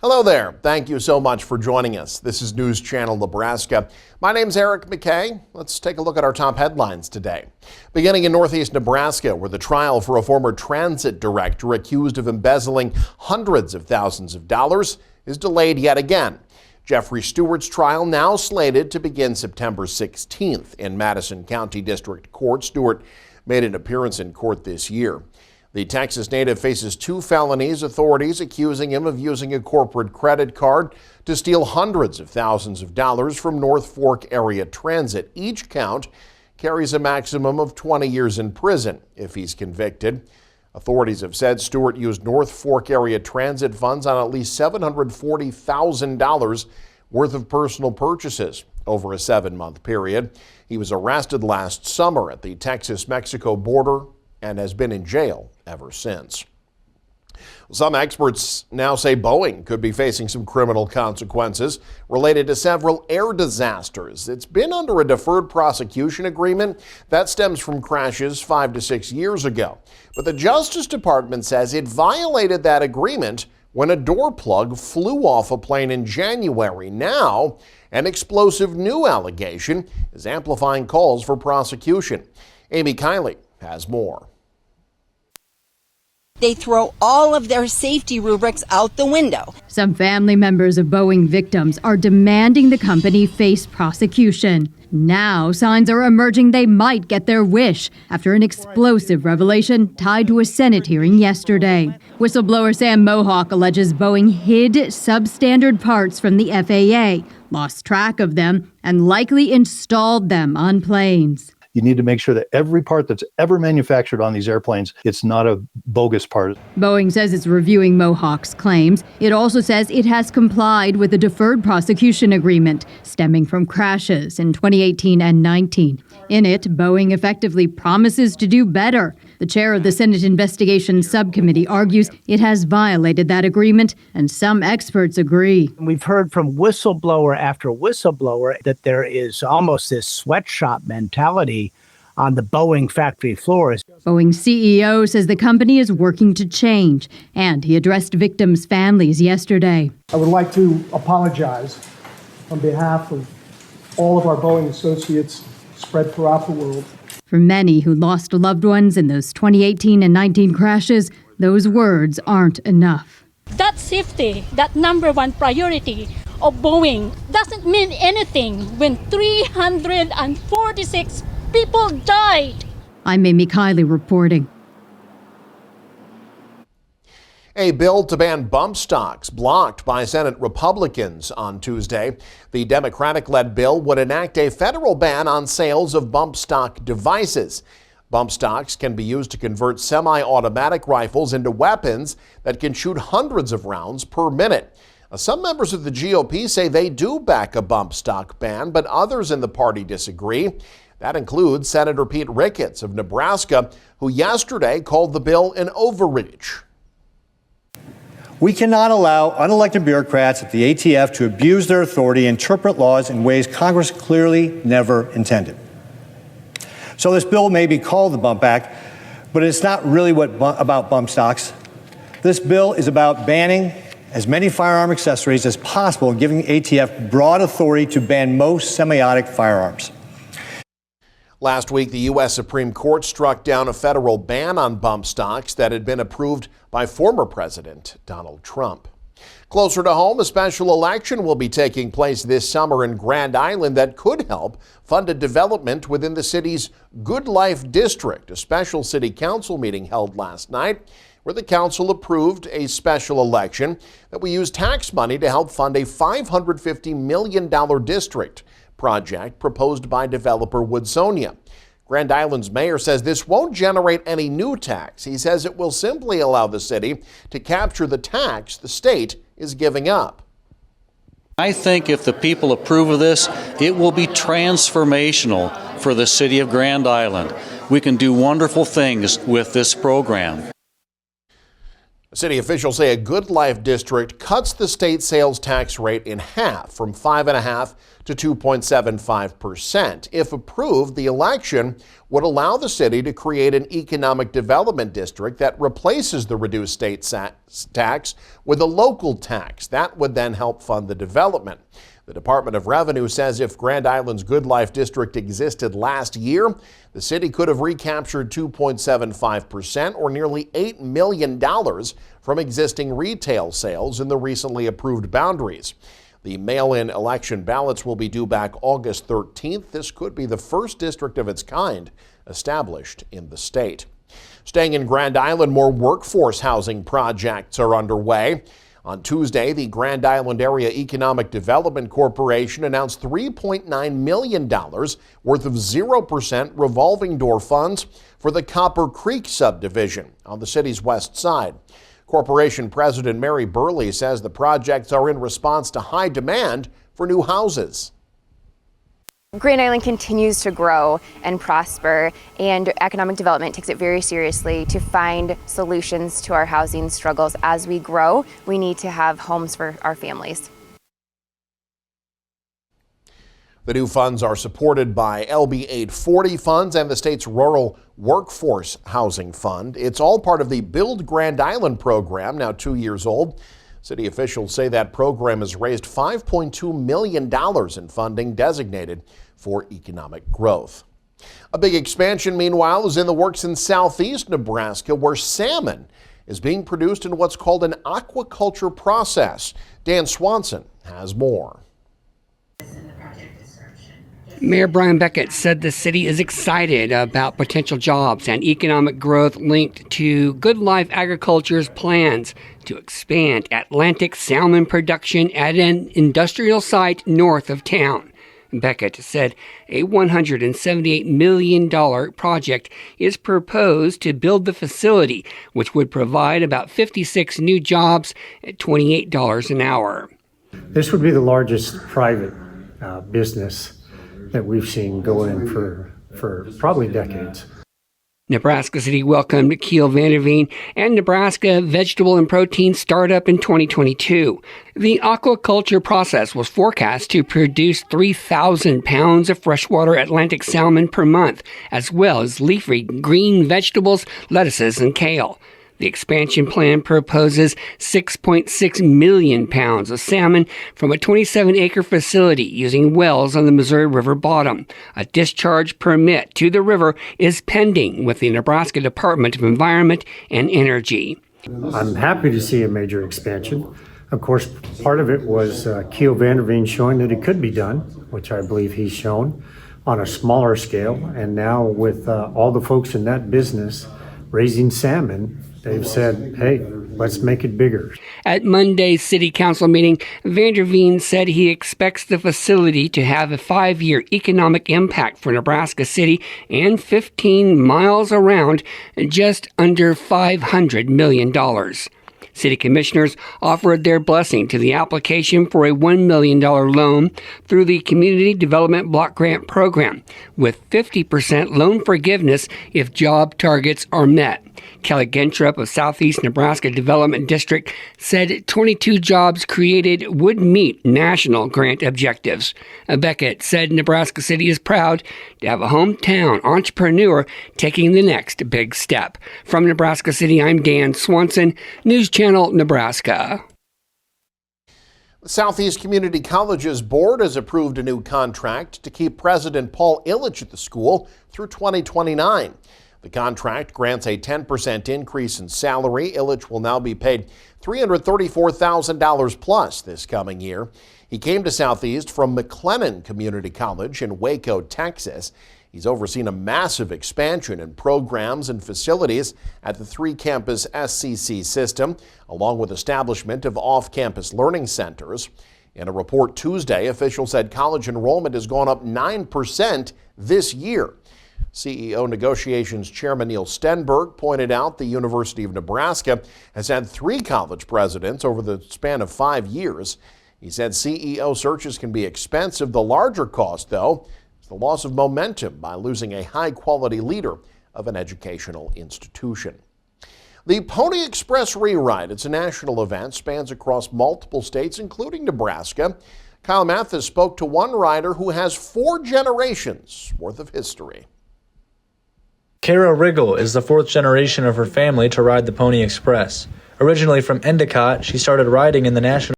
Hello there. Thank you so much for joining us. This is News Channel Nebraska. My name's Eric McKay. Let's take a look at our top headlines today. Beginning in northeast Nebraska, where the trial for a former transit director accused of embezzling hundreds of thousands of dollars is delayed yet again. Jeffrey Stewart's trial now slated to begin September 16th in Madison County District Court. Stewart made an appearance in court this year. The Texas native faces 2 felonies, authorities accusing him of using a corporate credit card to steal hundreds of thousands of dollars from North Fork Area Transit. Each count carries a maximum of 20 years in prison if he's convicted. Authorities have said Stewart used North Fork Area Transit funds on at least $740,000 worth of personal purchases over a 7-month period. He was arrested last summer at the Texas-Mexico border and has been in jail ever since. Some experts now say Boeing could be facing some criminal consequences related to several air disasters. It's been under a deferred prosecution agreement that stems from crashes 5 to 6 years ago. But the Justice Department says it violated that agreement when a door plug flew off a plane in January. Now, an explosive new allegation is amplifying calls for prosecution. Amy Kiley has more. They throw all of their safety rubrics out the window. Some family members of Boeing victims are demanding the company face prosecution. Now, signs are emerging they might get their wish after an explosive revelation tied to a Senate hearing yesterday. Whistleblower Sam Mohawk alleges Boeing hid substandard parts from the FAA, lost track of them, and likely installed them on planes. You need to make sure that every part that's ever manufactured on these airplanes, it's not a bogus part. Boeing says it's reviewing Mohawk's claims. It also says it has complied with a deferred prosecution agreement stemming from crashes in 2018 and 19. In it, Boeing effectively promises to do better. The chair of the Senate Investigations Subcommittee argues it has violated that agreement, and some experts agree. We've heard from whistleblower after whistleblower that there is almost this sweatshop mentality on the Boeing factory floors. Boeing CEO says the company is working to change, and he addressed victims' families yesterday. I would like to apologize on behalf of all of our Boeing associates spread throughout the world. For many who lost loved ones in those 2018 and 19 crashes, those words aren't enough. That safety, that number one priority of Boeing, doesn't mean anything when 346 people died. I'm Amy Kiley reporting. A bill to ban bump stocks blocked by Senate Republicans on Tuesday. The Democratic-led bill would enact a federal ban on sales of bump stock devices. Bump stocks can be used to convert semi-automatic rifles into weapons that can shoot hundreds of rounds per minute. Some members of the GOP say they do back a bump stock ban, but others in the party disagree. That includes Senator Pete Ricketts of Nebraska, who yesterday called the bill an overreach. We cannot allow unelected bureaucrats at the ATF to abuse their authority and interpret laws in ways Congress clearly never intended. So this bill may be called the Bump Act, but it's not really about bump stocks. This bill is about banning as many firearm accessories as possible and giving ATF broad authority to ban most semi-automatic firearms. Last week, the U.S. Supreme Court struck down a federal ban on bump stocks that had been approved by former President Donald Trump. Closer to home, a special election will be taking place this summer in Grand Island that could help fund a development within the city's Good Life District. A special city council meeting held last night where the council approved a special election that will use tax money to help fund a $550 million district project proposed by developer Woodsonia. Grand Island's mayor says this won't generate any new tax. He says it will simply allow the city to capture the tax the state is giving up. I think if the people approve of this, it will be transformational for the city of Grand Island. We can do wonderful things with this program. City officials say a Good Life district cuts the state sales tax rate in half, from 5.5% to 2.75%. If approved, the election would allow the city to create an economic development district that replaces the reduced state tax with a local tax. That would then help fund the development. The Department of Revenue says if Grand Island's Good Life district existed last year, the city could have recaptured 2.75%, or nearly $8 million from existing retail sales in the recently approved boundaries. The mail-in election ballots will be due back August 13th. This could be the first district of its kind established in the state. Staying in Grand Island, more workforce housing projects are underway. On Tuesday, the Grand Island Area Economic Development Corporation announced $3.9 million worth of 0% revolving door funds for the Copper Creek subdivision on the city's west side. Corporation President Mary Burley says the projects are in response to high demand for new houses. Grand Island continues to grow and prosper, and economic development takes it very seriously to find solutions to our housing struggles. As we grow, we need to have homes for our families. The new funds are supported by LB 840 funds and the state's Rural Workforce Housing Fund. It's all part of the Build Grand Island program, now 2 years old. City officials say that program has raised $5.2 million in funding designated for economic growth. A big expansion, meanwhile, is in the works in southeast Nebraska, where salmon is being produced in what's called an aquaculture process. Dan Swanson has more. Mayor Brian Beckett said the city is excited about potential jobs and economic growth linked to Good Life Agriculture's plans to expand Atlantic salmon production at an industrial site north of town. Beckett said a $178 million project is proposed to build the facility, which would provide about 56 new jobs at $28 an hour. This would be the largest private business that we've seen go in for probably decades. Nebraska City welcomed Keel Vanderveen and Nebraska Vegetable and Protein startup in 2022. The aquaculture process was forecast to produce 3,000 pounds of freshwater Atlantic salmon per month, as well as leafy green vegetables, lettuces, and kale. The expansion plan proposes 6.6 million pounds of salmon from a 27-acre facility using wells on the Missouri River bottom. A discharge permit to the river is pending with the Nebraska Department of Environment and Energy. I'm happy to see a major expansion. Of course, part of it was Keel Vanderveen showing that it could be done, which I believe he's shown on a smaller scale. And now with all the folks in that business raising salmon, they've said, hey, let's make it bigger. At Monday's city council meeting, Vanderveen said he expects the facility to have a 5-year economic impact for Nebraska City and 15 miles around, just under $500 million. City commissioners offered their blessing to the application for a $1 million loan through the Community Development Block Grant Program, with 50% loan forgiveness if job targets are met. Kelly Gentrup of Southeast Nebraska Development District said 22 jobs created would meet national grant objectives. Beckett said Nebraska City is proud to have a hometown entrepreneur taking the next big step. From Nebraska City, I'm Dan Swanson, News Channel Nebraska. The Southeast Community Colleges Board has approved a new contract to keep President Paul Illich at the school through 2029. The contract grants a 10% increase in salary. Illich will now be paid $334,000 plus this coming year. He came to Southeast from McLennan Community College in Waco, Texas. He's overseen a massive expansion in programs and facilities at the 3-campus SCC system, along with establishment of off-campus learning centers. In a report Tuesday, officials said college enrollment has gone up 9% this year. CEO Negotiations Chairman Neil Stenberg pointed out the University of Nebraska has had 3 college presidents over the span of 5 years. He said CEO searches can be expensive. The larger cost, though, is the loss of momentum by losing a high-quality leader of an educational institution. The Pony Express Rewrite, it's a national event, spans across multiple states, including Nebraska. Kyle Mathis spoke to one rider who has 4 generations worth of history. Kara Riggle is the 4th generation of her family to ride the Pony Express. Originally from Endicott, she started riding in the national